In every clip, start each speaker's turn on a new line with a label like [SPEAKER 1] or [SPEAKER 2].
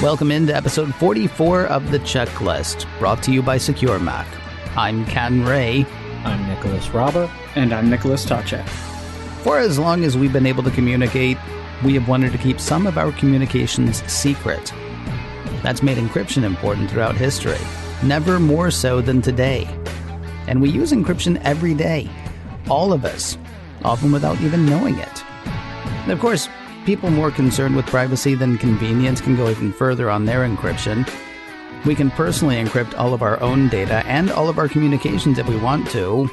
[SPEAKER 1] Welcome into episode 44 of The Checklist, brought to you by Secure Mac. I'm Ken Ray.
[SPEAKER 2] I'm Nicholas Raba.
[SPEAKER 3] And I'm Nicholas Tachek.
[SPEAKER 1] For as long as we've been able to communicate, we have wanted to keep some of our communications secret. That's made encryption important throughout history, never more so than today. And we use encryption every day, all of us, often without even knowing it. And of course, people more concerned with privacy than convenience can go even further on their encryption. We can personally encrypt all of our own data and all of our communications if we want to,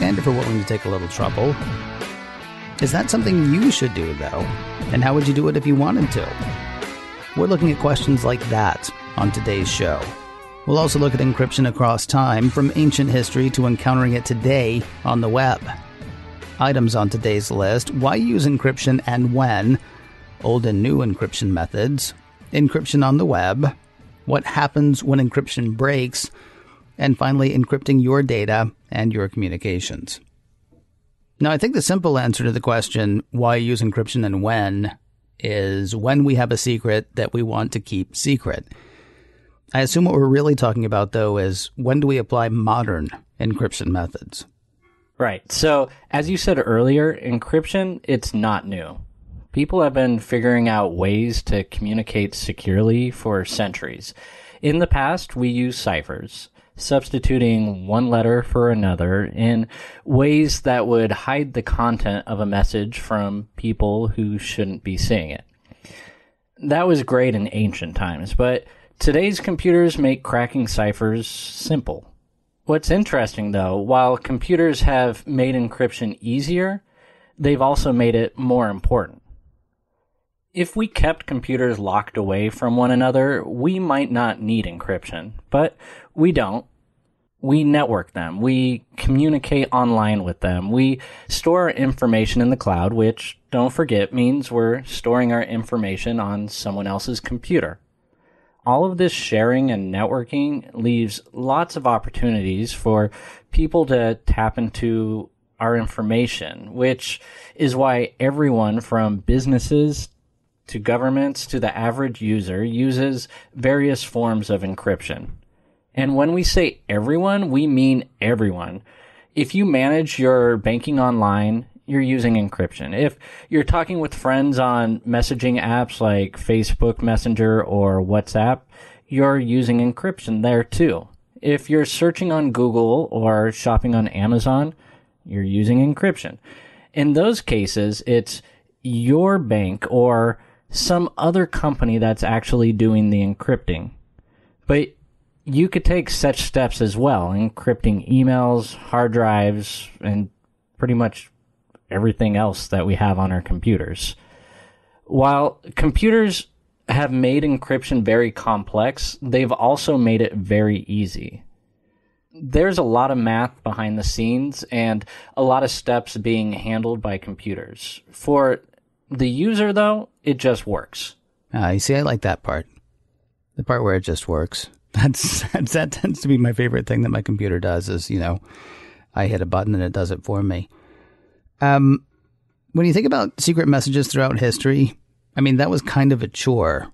[SPEAKER 1] and if we're willing to take a little trouble. Is that something you should do, though? And how would you do it if you wanted to? We're looking at questions like that on today's show. We'll also look at encryption across time, from ancient history to encountering it today on the web. Items on today's list: why use encryption and when, old and new encryption methods, encryption on the web, what happens when encryption breaks, and finally, encrypting your data and your communications. Now, I think the simple answer to the question, why use encryption and when, is when we have a secret that we want to keep secret. I assume what we're really talking about, though, is when do we apply modern encryption methods?
[SPEAKER 2] Right. So, as you said earlier, encryption, it's not new. People have been figuring out ways to communicate securely for centuries. In the past, we used ciphers, substituting one letter for another in ways that would hide the content of a message from people who shouldn't be seeing it. That was great in ancient times, but today's computers make cracking ciphers simple. What's interesting, though, while computers have made encryption easier, they've also made it more important. If we kept computers locked away from one another, we might not need encryption, but we don't. We network them. We communicate online with them. We store our information in the cloud, which, don't forget, means we're storing our information on someone else's computer. All of this sharing and networking leaves lots of opportunities for people to tap into our information, which is why everyone from businesses to governments to the average user uses various forms of encryption. And when we say everyone, we mean everyone. If you manage your banking online, you're using encryption. If you're talking with friends on messaging apps like Facebook Messenger or WhatsApp, you're using encryption there too. If you're searching on Google or shopping on Amazon, you're using encryption. In those cases, it's your bank or some other company that's actually doing the encrypting. But you could take such steps as well, encrypting emails, hard drives, and pretty much everything else that we have on our computers. While computers have made encryption very complex, they've also made it very easy. There's a lot of math behind the scenes and a lot of steps being handled by computers. For the user, though, it just works.
[SPEAKER 1] You see, I like that part. The part where it just works. That tends to be my favorite thing that my computer does is, I hit a button and it does it for me. When you think about secret messages throughout history, that was kind of a chore.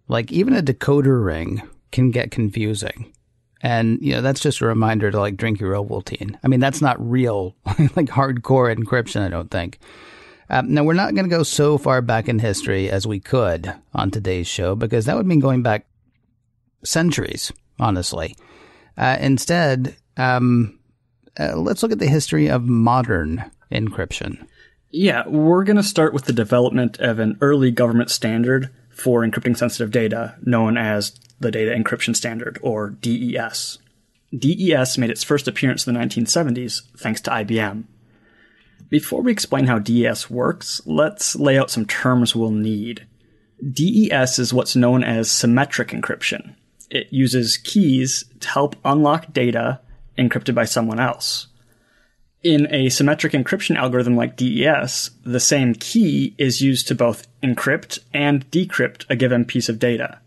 [SPEAKER 1] Like, even a decoder ring can get confusing. And, that's just a reminder to, drink your Ovaltine. That's not real, hardcore encryption, I don't think. Now, we're not going to go so far back in history as we could on today's show, because that would mean going back centuries, honestly. Instead, let's look at the history of modern encryption.
[SPEAKER 3] Yeah, we're going to start with the development of an early government standard for encrypting sensitive data, known as the Data Encryption Standard, or DES. DES made its first appearance in the 1970s, thanks to IBM. Before we explain how DES works, let's lay out some terms we'll need. DES is what's known as symmetric encryption. It uses keys to help unlock data encrypted by someone else. In a symmetric encryption algorithm like DES, the same key is used to both encrypt and decrypt a given piece of data.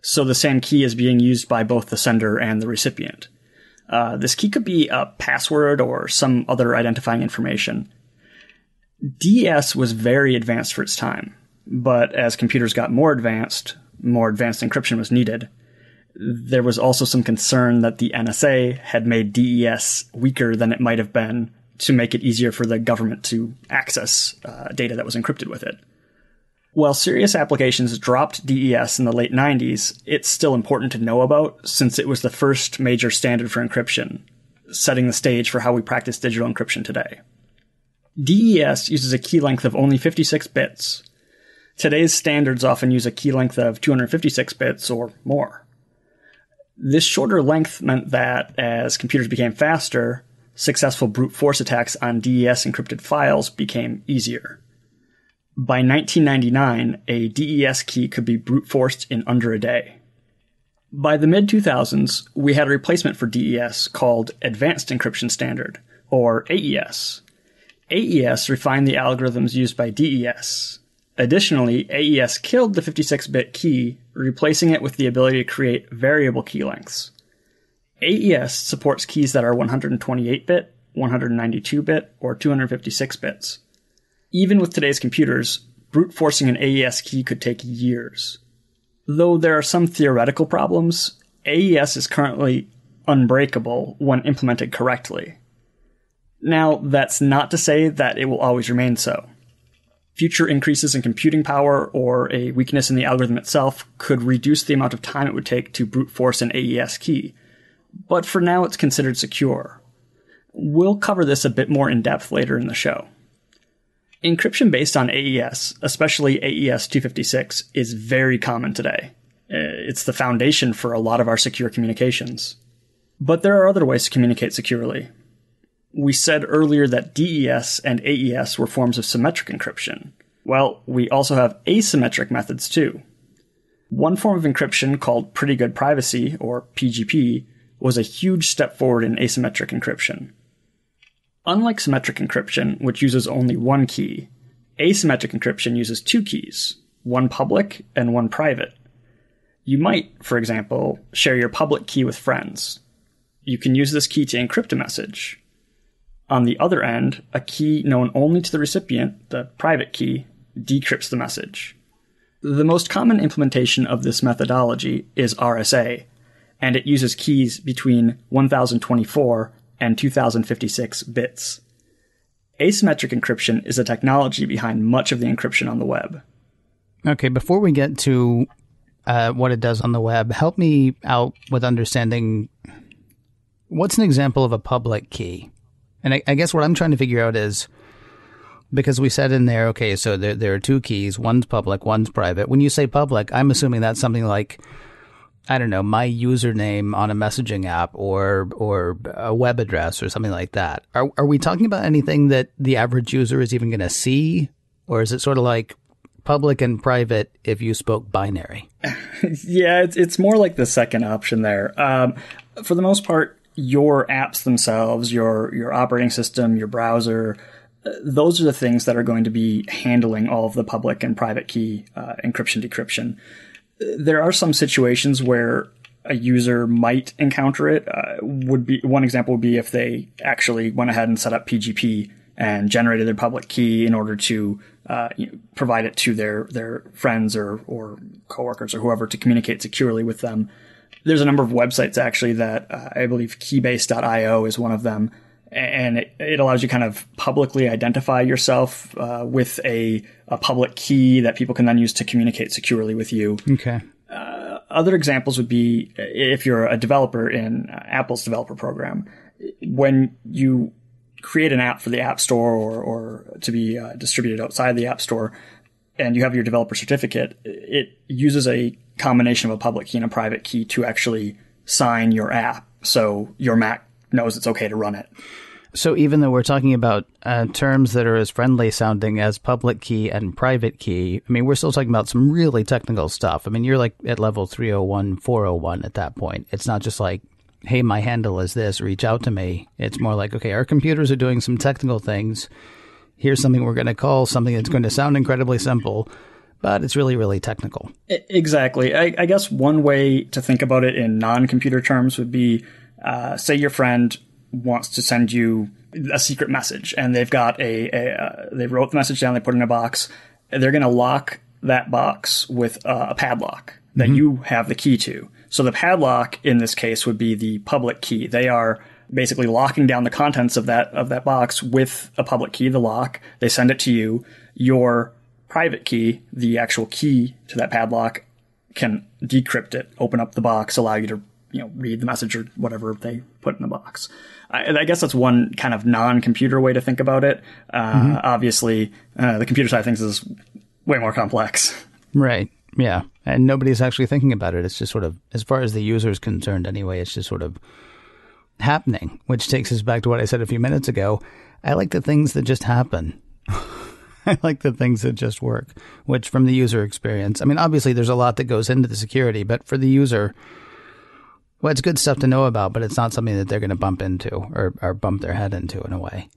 [SPEAKER 3] So the same key is being used by both the sender and the recipient. This key could be a password or some other identifying information. DES was very advanced for its time, but as computers got more advanced, more advanced encryption was needed. There was also some concern that the NSA had made DES weaker than it might have been to make it easier for the government to access data that was encrypted with it. While serious applications dropped DES in the late 90s, it's still important to know about since it was the first major standard for encryption, setting the stage for how we practice digital encryption today. DES uses a key length of only 56 bits. Today's standards often use a key length of 256 bits or more. This shorter length meant that as computers became faster, successful brute force attacks on DES encrypted files became easier. By 1999, a DES key could be brute forced in under a day. By the mid-2000s, we had a replacement for DES called Advanced Encryption Standard, or AES. AES refined the algorithms used by DES. Additionally, AES killed the 56-bit key, replacing it with the ability to create variable key lengths. AES supports keys that are 128-bit, 192-bit, or 256 bits. Even with today's computers, brute forcing an AES key could take years. Though there are some theoretical problems, AES is currently unbreakable when implemented correctly. Now, that's not to say that it will always remain so. Future increases in computing power or a weakness in the algorithm itself could reduce the amount of time it would take to brute force an AES key, but for now it's considered secure. We'll cover this a bit more in depth later in the show. Encryption based on AES, especially AES 256, is very common today. It's the foundation for a lot of our secure communications. But there are other ways to communicate securely. We said earlier that DES and AES were forms of symmetric encryption. Well, we also have asymmetric methods too. One form of encryption called Pretty Good Privacy, or PGP, was a huge step forward in asymmetric encryption. Unlike symmetric encryption, which uses only one key, asymmetric encryption uses two keys, one public and one private. You might, for example, share your public key with friends. You can use this key to encrypt a message. On the other end, a key known only to the recipient, the private key, decrypts the message. The most common implementation of this methodology is RSA, and it uses keys between 1024 and 2056 bits. Asymmetric encryption is a technology behind much of the encryption on the web.
[SPEAKER 1] Okay, before we get to what it does on the web, help me out with understanding what's an example of a public key? And I guess what I'm trying to figure out is, because we said in there, okay, so there are two keys, one's public, one's private. When you say public, I'm assuming that's something like, I don't know, my username on a messaging app or a web address or something like that. Are we talking about anything that the average user is even going to see? Or is it sort of like public and private if you spoke binary?
[SPEAKER 3] Yeah, it's more like the second option there. For the most part, your apps themselves, your operating system, your browser, those are the things that are going to be handling all of the public and private key encryption, decryption. There are some situations where a user might encounter it. One example would be if they actually went ahead and set up PGP and generated their public key in order to provide it to their friends or coworkers or whoever to communicate securely with them. There's a number of websites actually that I believe keybase.io is one of them. And it allows you kind of publicly identify yourself with a public key that people can then use to communicate securely with you.
[SPEAKER 1] Okay.
[SPEAKER 3] Other examples would be if you're a developer in Apple's developer program. When you create an app for the App Store or to be distributed outside the App Store, and you have your developer certificate, it uses a combination of a public key and a private key to actually sign your app, so your Mac knows it's okay to run it.
[SPEAKER 1] So even though we're talking about terms that are as friendly sounding as public key and private key, I mean, we're still talking about some really technical stuff. I mean, you're like at level 301, 401 at that point. It's not just like, hey, my handle is this, reach out to me. It's more like, okay, our computers are doing some technical things. Here's something we're going to call something that's going to sound incredibly simple, but it's really, really technical.
[SPEAKER 3] Exactly. I guess one way to think about it in non-computer terms would be, say your friend wants to send you a secret message, and they've got they wrote the message down, they put it in a box, and they're going to lock that box with a padlock. that you have the key to. So the padlock in this case would be the public key. They are basically locking down the contents of that box with a public key, the lock. They send it to you. Your private key, the actual key to that padlock, can decrypt it, open up the box, allow you to read the message or whatever they put in the box. I guess that's one kind of non-computer way to think about it. Obviously, the computer side of things is way more complex.
[SPEAKER 1] Right. Yeah. And nobody's actually thinking about it. It's just sort of, as far as the user is concerned anyway, it's just sort of happening, which takes us back to what I said a few minutes ago. I like the things that just happen. I like the things that just work, which from the user experience, I mean, obviously there's a lot that goes into the security, but for the user, well, it's good stuff to know about, but it's not something that they're going to bump into or bump their head into in a way.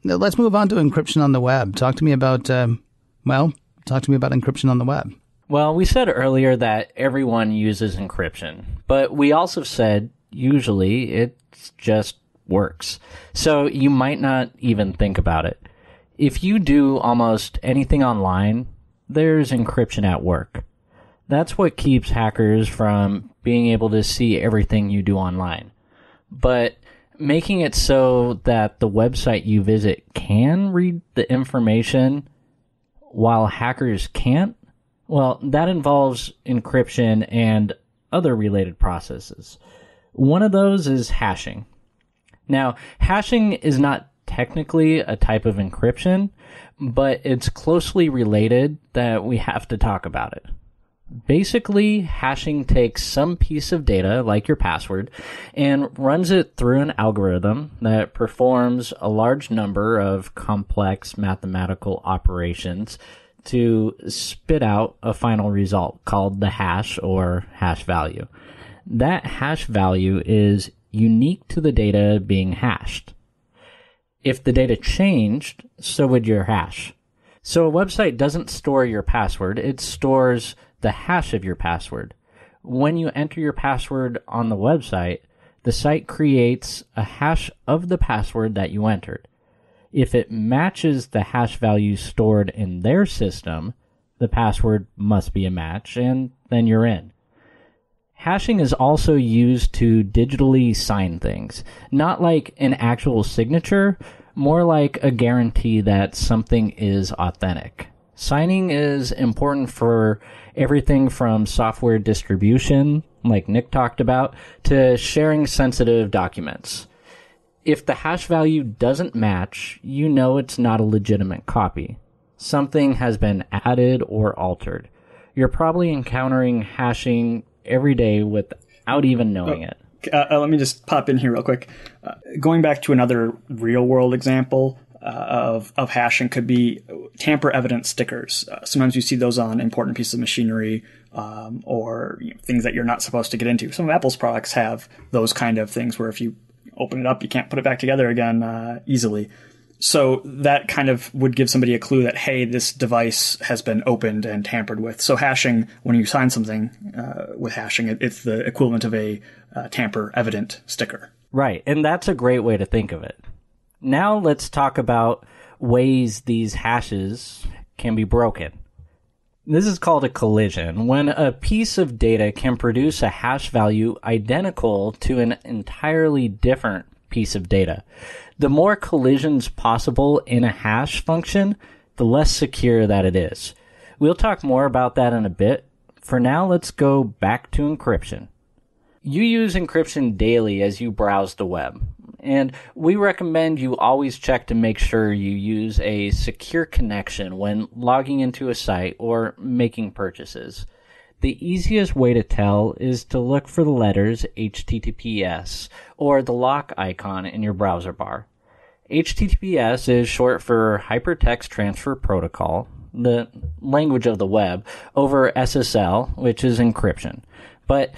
[SPEAKER 1] Let's move on to encryption on the web. Talk to me about encryption on the web.
[SPEAKER 2] Well, we said earlier that everyone uses encryption, but we also said usually it just works. So you might not even think about it. If you do almost anything online, there's encryption at work. That's what keeps hackers from being able to see everything you do online. But making it so that the website you visit can read the information while hackers can't, well, that involves encryption and other related processes. One of those is hashing. Now, hashing is not technically a type of encryption, but it's closely related that we have to talk about it. Basically, hashing takes some piece of data, like your password, and runs it through an algorithm that performs a large number of complex mathematical operations to spit out a final result called the hash or hash value. That hash value is unique to the data being hashed. If the data changed, so would your hash. So a website doesn't store your password, it stores the hash of your password. When you enter your password on the website, the site creates a hash of the password that you entered. If it matches the hash value stored in their system, the password must be a match, and then you're in. Hashing is also used to digitally sign things, not like an actual signature, more like a guarantee that something is authentic. Signing is important for everything from software distribution, like Nick talked about, to sharing sensitive documents. If the hash value doesn't match, you know it's not a legitimate copy. Something has been added or altered. You're probably encountering hashing every day without even knowing it.
[SPEAKER 3] Let me just pop in here real quick. Going back to another real-world example of hashing could be tamper-evident stickers. Sometimes you see those on important pieces of machinery or things that you're not supposed to get into. Some of Apple's products have those kind of things where if you open it up, you can't put it back together again easily. So that kind of would give somebody a clue that, hey, this device has been opened and tampered with. So hashing, when you sign something with hashing, it's the equivalent of a tamper-evident sticker.
[SPEAKER 2] Right, and that's a great way to think of it. Now let's talk about ways these hashes can be broken. This is called a collision, when a piece of data can produce a hash value identical to an entirely different piece of data. The more collisions possible in a hash function, the less secure that it is. We'll talk more about that in a bit. For now, let's go back to encryption. You use encryption daily as you browse the web, and we recommend you always check to make sure you use a secure connection when logging into a site or making purchases. The easiest way to tell is to look for the letters HTTPS or the lock icon in your browser bar. HTTPS is short for Hypertext Transfer Protocol, the language of the web, over SSL, which is encryption. But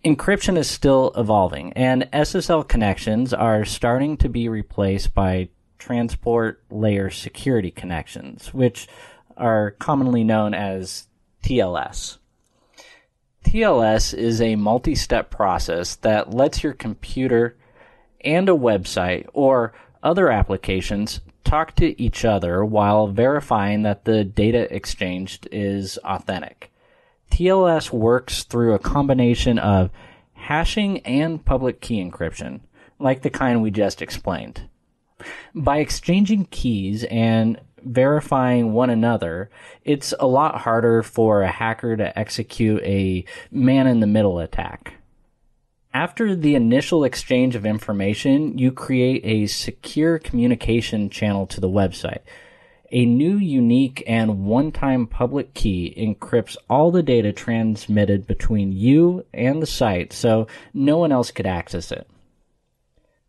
[SPEAKER 2] encryption is still evolving, and SSL connections are starting to be replaced by transport layer security connections, which are commonly known as TLS. TLS is a multi-step process that lets your computer and a website or other applications talk to each other while verifying that the data exchanged is authentic. TLS works through a combination of hashing and public key encryption, like the kind we just explained. By exchanging keys and verifying one another, it's a lot harder for a hacker to execute a man-in-the-middle attack. After the initial exchange of information, you create a secure communication channel to the website. A new, unique, and one-time public key encrypts all the data transmitted between you and the site so no one else could access it.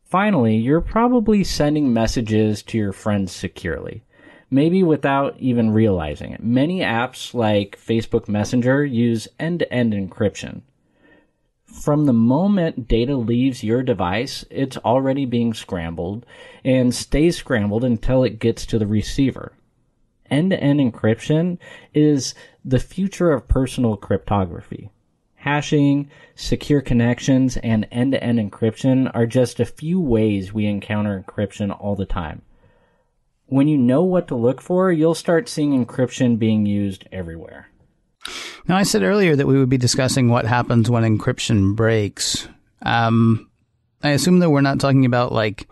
[SPEAKER 2] Finally, you're probably sending messages to your friends securely, maybe without even realizing it. Many apps like Facebook Messenger use end-to-end encryption. From the moment data leaves your device, it's already being scrambled and stays scrambled until it gets to the receiver. End-to-end encryption is the future of personal cryptography. Hashing, secure connections, and end-to-end encryption are just a few ways we encounter encryption all the time. When you know what to look for, you'll start seeing encryption being used everywhere.
[SPEAKER 1] Now, I said earlier that we would be discussing what happens when encryption breaks. I assume that we're not talking about, like,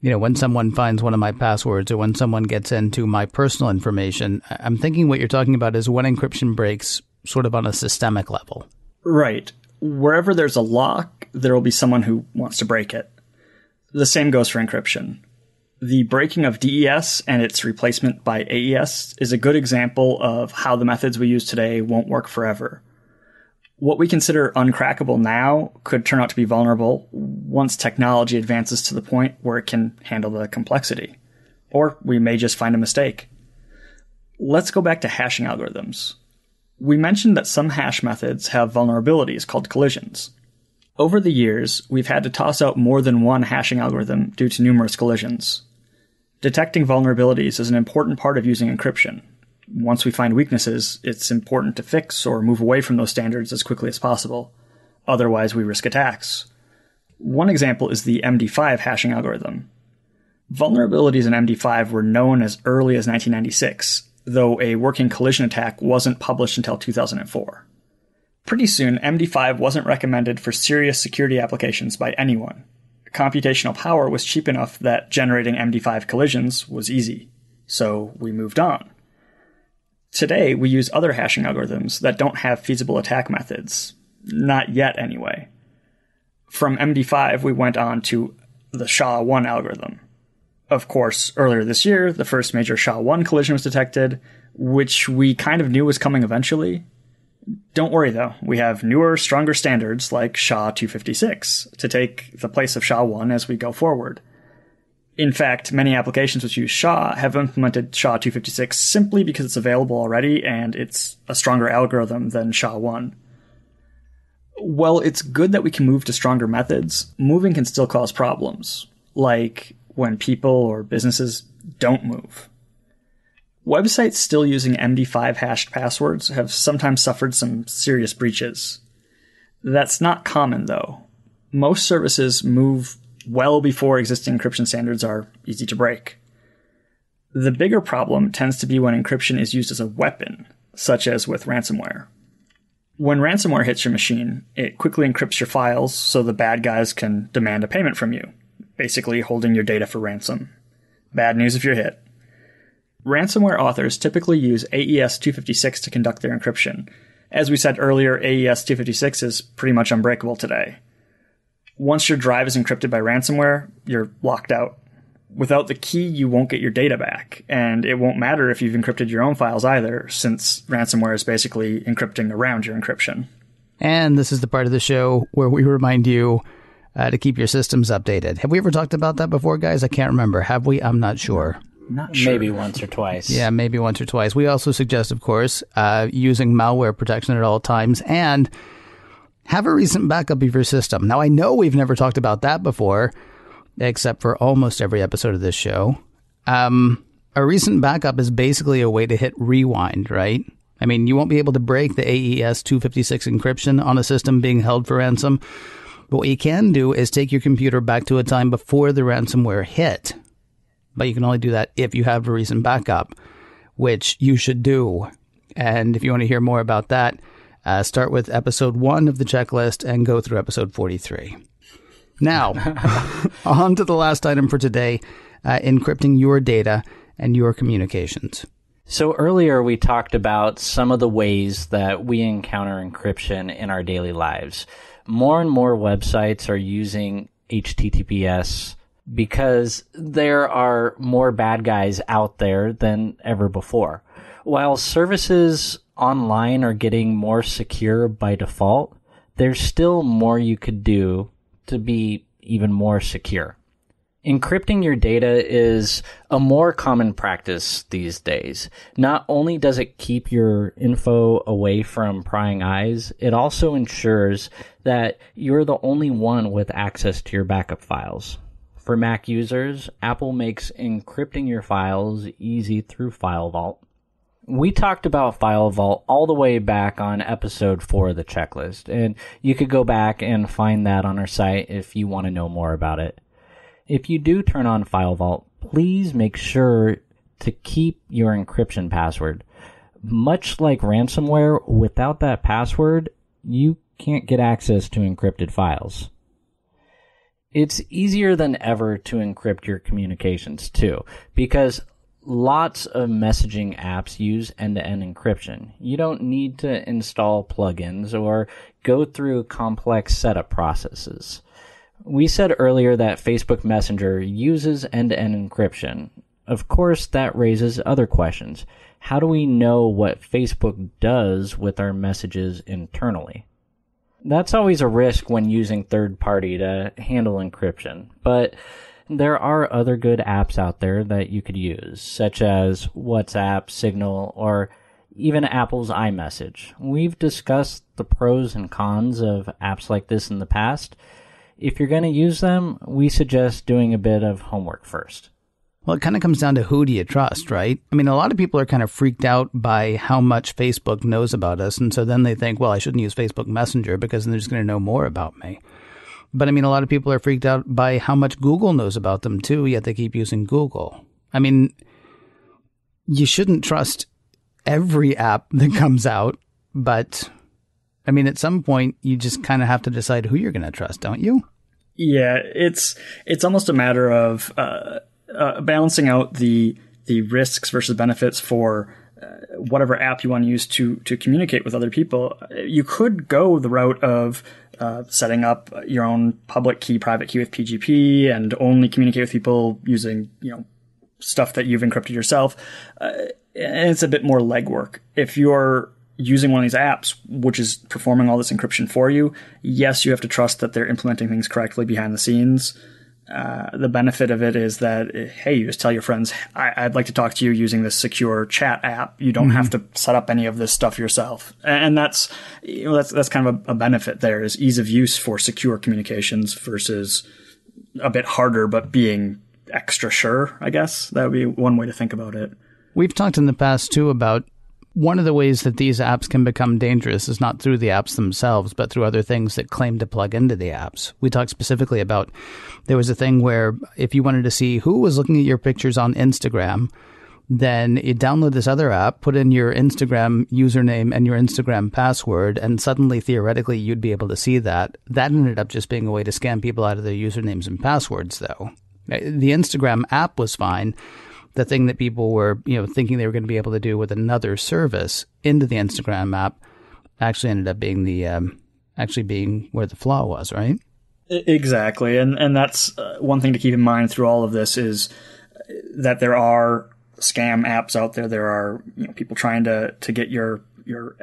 [SPEAKER 1] when someone finds one of my passwords or when someone gets into my personal information. I'm thinking what you're talking about is when encryption breaks sort of on a systemic level.
[SPEAKER 3] Right. Wherever there's a lock, there will be someone who wants to break it. The same goes for encryption. The breaking of DES and its replacement by AES is a good example of how the methods we use today won't work forever. What we consider uncrackable now could turn out to be vulnerable once technology advances to the point where it can handle the complexity. Or we may just find a mistake. Let's go back to hashing algorithms. We mentioned that some hash methods have vulnerabilities called collisions. Over the years, we've had to toss out more than one hashing algorithm due to numerous collisions. Detecting vulnerabilities is an important part of using encryption. Once we find weaknesses, it's important to fix or move away from those standards as quickly as possible. Otherwise, we risk attacks. One example is the MD5 hashing algorithm. Vulnerabilities in MD5 were known as early as 1996, though a working collision attack wasn't published until 2004. Pretty soon, MD5 wasn't recommended for serious security applications by anyone. Computational power was cheap enough that generating MD5 collisions was easy, so we moved on. Today, we use other hashing algorithms that don't have feasible attack methods. Not yet, anyway. From MD5, we went on to the SHA-1 algorithm. Of course, earlier this year, the first major SHA-1 collision was detected, which we kind of knew was coming eventually. Don't worry, though. We have newer, stronger standards like SHA-256 to take the place of SHA-1 as we go forward. In fact, many applications which use SHA have implemented SHA-256 simply because it's available already and it's a stronger algorithm than SHA-1. While it's good that we can move to stronger methods, moving can still cause problems, like when people or businesses don't move. Websites still using MD5 hashed passwords have sometimes suffered some serious breaches. That's not common, though. Most services move well before existing encryption standards are easy to break. The bigger problem tends to be when encryption is used as a weapon, such as with ransomware. When ransomware hits your machine, it quickly encrypts your files so the bad guys can demand a payment from you, basically holding your data for ransom. Bad news if you're hit. Ransomware authors typically use AES 256 to conduct their encryption. As we said earlier, AES 256 is pretty much unbreakable today. Once your drive is encrypted by ransomware, you're locked out. Without the key, you won't get your data back, and it won't matter if you've encrypted your own files either, since ransomware is basically encrypting around your encryption.
[SPEAKER 1] And this is the part of the show where we remind you to keep your systems updated. Have we ever talked about that before, guys? I can't remember. Have we? I'm not sure.
[SPEAKER 3] Not sure.
[SPEAKER 2] Maybe once or twice.
[SPEAKER 1] Yeah, maybe once or twice. We also suggest, of course, using malware protection at all times and have a recent backup of your system. Now, I know we've never talked about that before, except for almost every episode of this show. A recent backup is basically a way to hit rewind, right? I mean, you won't be able to break the AES 256 encryption on a system being held for ransom. But what you can do is take your computer back to a time before the ransomware hit. But you can only do that if you have a recent backup, which you should do. And if you want to hear more about that, Start with episode 1 of the checklist and go through episode 43. Now, on to the last item for today, encrypting your data and your communications.
[SPEAKER 2] So earlier we talked about some of the ways that we encounter encryption in our daily lives. More and more websites are using HTTPS because there are more bad guys out there than ever before. While services online are getting more secure by default, there's still more you could do to be even more secure. Encrypting your data is a more common practice these days. Not only does it keep your info away from prying eyes, it also ensures that you're the only one with access to your backup files. For Mac users, Apple makes encrypting your files easy through FileVault. We talked about FileVault all the way back on episode 4 of the checklist, and you could go back and find that on our site if you want to know more about it. If you do turn on FileVault, please make sure to keep your encryption password. Much like ransomware, without that password, you can't get access to encrypted files. It's easier than ever to encrypt your communications too, because lots of messaging apps use end-to-end encryption. You don't need to install plugins or go through complex setup processes. We said earlier that Facebook Messenger uses end-to-end encryption. Of course, that raises other questions. How do we know what Facebook does with our messages internally? That's always a risk when using third-party to handle encryption, but there are other good apps out there that you could use, such as WhatsApp, Signal, or even Apple's iMessage. We've discussed the pros and cons of apps like this in the past. If you're going to use them, we suggest doing a bit of homework first.
[SPEAKER 1] Well, it kind of comes down to who do you trust, right? I mean, a lot of people are kind of freaked out by how much Facebook knows about us. And so then they think, well, I shouldn't use Facebook Messenger because then they're just going to know more about me. But I mean, a lot of people are freaked out by how much Google knows about them too, yet they keep using Google. I mean, you shouldn't trust every app that comes out, but I mean, at some point, you just kind of have to decide who you're going to trust, don't you?
[SPEAKER 3] Yeah, it's almost a matter of balancing out the risks versus benefits for whatever app you want to use to communicate with other people. You could go the route of setting up your own public key, private key with PGP, and only communicate with people using stuff that you've encrypted yourself. And it's a bit more legwork. If you're using one of these apps, which is performing all this encryption for you, yes, you have to trust that they're implementing things correctly behind the scenes. The benefit of it is that, hey, you just tell your friends, I'd like to talk to you using this secure chat app. You don't have to set up any of this stuff yourself. And that's kind of a benefit there, is ease of use for secure communications versus a bit harder, but being extra sure, I guess. That would be one way to think about it.
[SPEAKER 1] We've talked in the past, too, about one of the ways that these apps can become dangerous is not through the apps themselves, but through other things that claim to plug into the apps. We talked specifically about, there was a thing where if you wanted to see who was looking at your pictures on Instagram, then you download this other app, put in your Instagram username and your Instagram password, and suddenly, theoretically, you'd be able to see that. That ended up just being a way to scam people out of their usernames and passwords, though. The Instagram app was fine. The thing that people were, thinking they were going to be able to do with another service into the Instagram app actually ended up being being where the flaw was, right?
[SPEAKER 3] Exactly. And that's one thing to keep in mind through all of this, is that there are scam apps out there. There are people trying to get your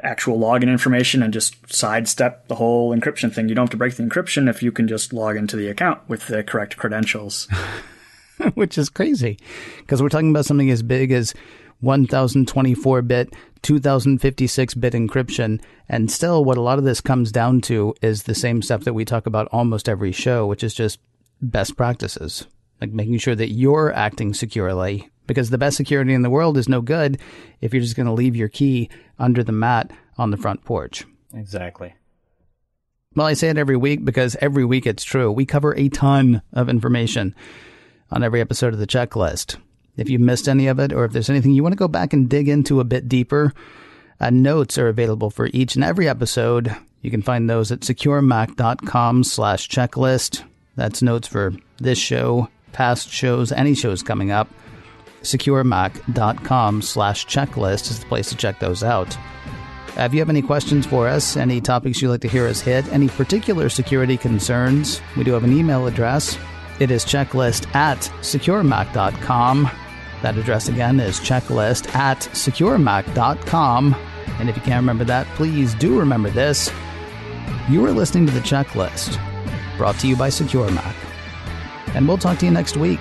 [SPEAKER 3] actual login information and just sidestep the whole encryption thing. You don't have to break the encryption if you can just log into the account with the correct credentials.
[SPEAKER 1] Which is crazy, because we're talking about something as big as 1024-bit, 2056-bit encryption, and still what a lot of this comes down to is the same stuff that we talk about almost every show, which is just best practices, like making sure that you're acting securely, because the best security in the world is no good if you're just going to leave your key under the mat on the front porch.
[SPEAKER 2] Exactly.
[SPEAKER 1] Well, I say it every week because every week it's true. We cover a ton of information on every episode of the checklist. If you missed any of it, or if there's anything you want to go back and dig into a bit deeper, Notes are available for each and every episode. You can find those at securemac.com/checklist. That's notes for this show, past shows, any shows coming up. securemac.com/checklist is the place to check those out. If you have any questions for us, any topics you'd like to hear us hit, any particular security concerns, we do have an email address. It is checklist@securemac.com. That address again is checklist@securemac.com. And if you can't remember that, please do remember this. You are listening to The Checklist, brought to you by SecureMac. And we'll talk to you next week.